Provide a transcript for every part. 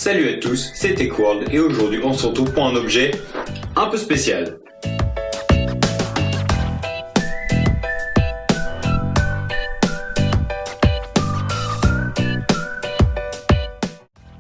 Salut à tous, c'est TechWorld et aujourd'hui on se retrouve pour un objet un peu spécial.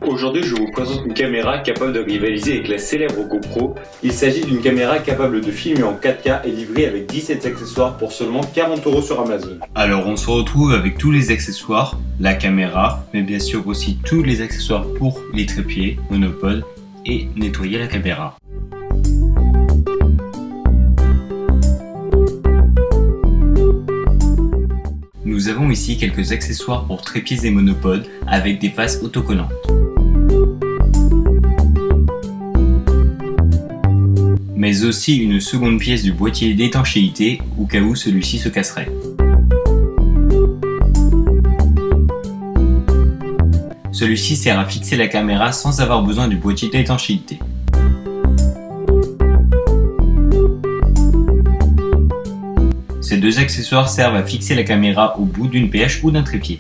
Aujourd'hui je vous présente une caméra capable de rivaliser avec la célèbre GoPro. Il s'agit d'une caméra capable de filmer en 4K et livrée avec 17 accessoires pour seulement 40 € sur Amazon. Alors on se retrouve avec tous les accessoires, la caméra, mais bien sûr aussi tous les accessoires pour les trépieds, monopodes et nettoyer la caméra. Nous avons ici quelques accessoires pour trépieds et monopodes avec des faces autocollantes. Mais aussi une seconde pièce du boîtier d'étanchéité au cas où celui-ci se casserait. Celui-ci sert à fixer la caméra sans avoir besoin du boîtier d'étanchéité. Ces deux accessoires servent à fixer la caméra au bout d'une perche ou d'un trépied.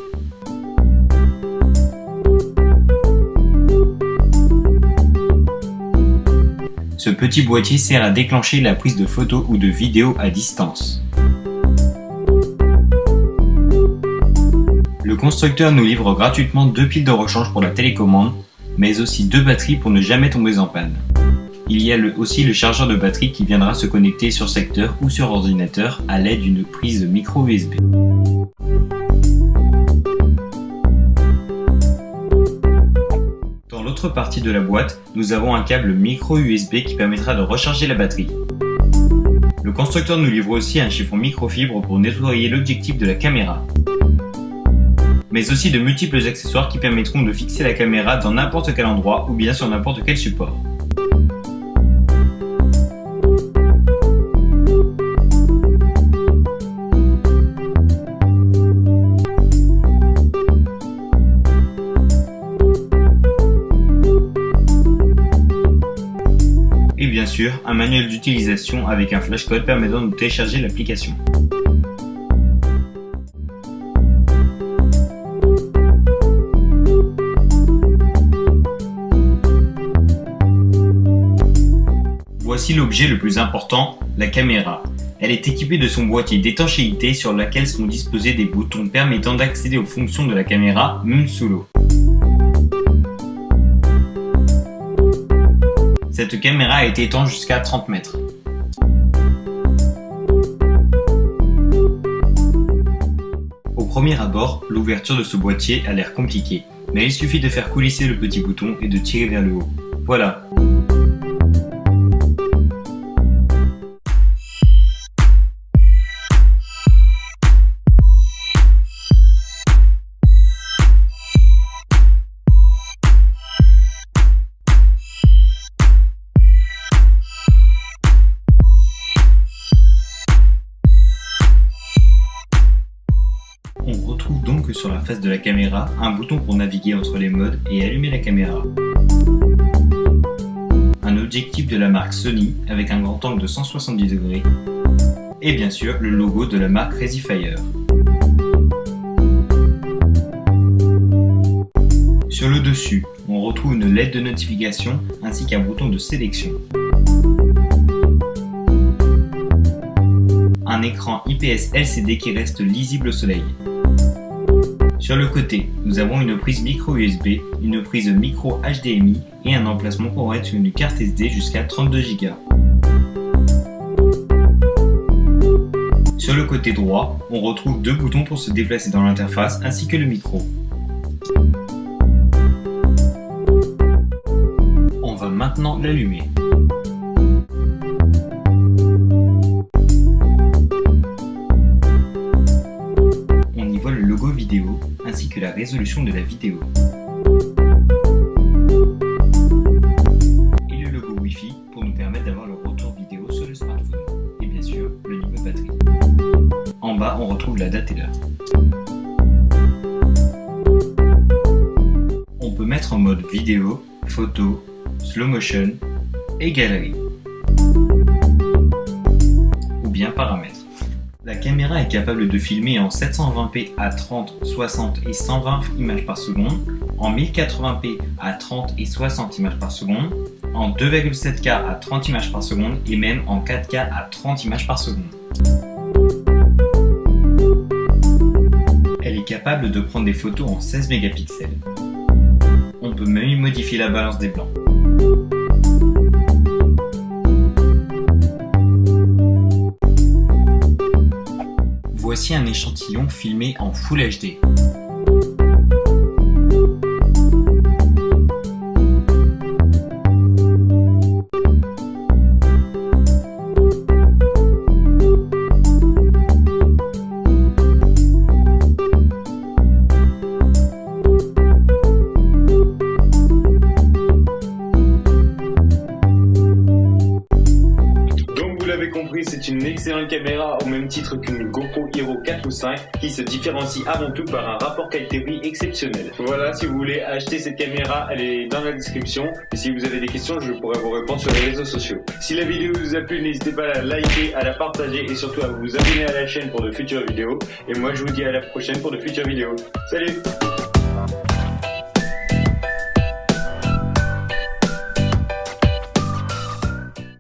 Ce petit boîtier sert à déclencher la prise de photos ou de vidéos à distance. Le constructeur nous livre gratuitement 2 piles de rechange pour la télécommande, mais aussi 2 batteries pour ne jamais tomber en panne. Il y a aussi le chargeur de batterie qui viendra se connecter sur secteur ou sur ordinateur à l'aide d'une prise micro USB. Dans l'autre partie de la boîte, nous avons un câble micro USB qui permettra de recharger la batterie. Le constructeur nous livre aussi un chiffon microfibre pour nettoyer l'objectif de la caméra, mais aussi de multiples accessoires qui permettront de fixer la caméra dans n'importe quel endroit ou bien sur n'importe quel support. Et bien sûr, un manuel d'utilisation avec un flashcode permettant de télécharger l'application. Voici l'objet le plus important, la caméra. Elle est équipée de son boîtier d'étanchéité sur lequel sont disposés des boutons permettant d'accéder aux fonctions de la caméra, même sous l'eau. Cette caméra a été étanche jusqu'à 30 mètres. Au premier abord, l'ouverture de ce boîtier a l'air compliquée, mais il suffit de faire coulisser le petit bouton et de tirer vers le haut. Voilà. On retrouve donc sur la face de la caméra un bouton pour naviguer entre les modes et allumer la caméra. Un objectif de la marque Sony avec un grand angle de 170 degrés. Et bien sûr le logo de la marque ResiFire. Sur le dessus, on retrouve une LED de notification ainsi qu'un bouton de sélection. Un écran IPS LCD qui reste lisible au soleil. Sur le côté, nous avons une prise micro USB, une prise micro HDMI et un emplacement pour être sur une carte SD jusqu'à 32 Go. Sur le côté droit, on retrouve 2 boutons pour se déplacer dans l'interface ainsi que le micro. On va maintenant l'allumer. On y voit le logo vidéo ainsi que la résolution de la vidéo. Et le logo Wi-Fi pour nous permettre d'avoir le retour vidéo sur le smartphone. Et bien sûr, le niveau de batterie. En bas, on retrouve la date et l'heure. On peut mettre en mode vidéo, photo, slow motion et galerie. Ou bien paramètres. La caméra est capable de filmer en 720p à 30, 60 et 120 images par seconde, en 1080p à 30 et 60 images par seconde, en 2,7K à 30 images par seconde et même en 4K à 30 images par seconde. Elle est capable de prendre des photos en 16 mégapixels. On peut même y modifier la balance des blancs. Voici un échantillon filmé en Full HD. Compris, c'est une excellente caméra au même titre qu'une GoPro Hero 4 ou 5 qui se différencie avant tout par un rapport qualité-prix exceptionnel. Voilà, si vous voulez acheter cette caméra, elle est dans la description et si vous avez des questions, je pourrai vous répondre sur les réseaux sociaux. Si la vidéo vous a plu, n'hésitez pas à la liker, à la partager et surtout à vous abonner à la chaîne pour de futures vidéos. Et moi je vous dis à la prochaine pour de futures vidéos. Salut!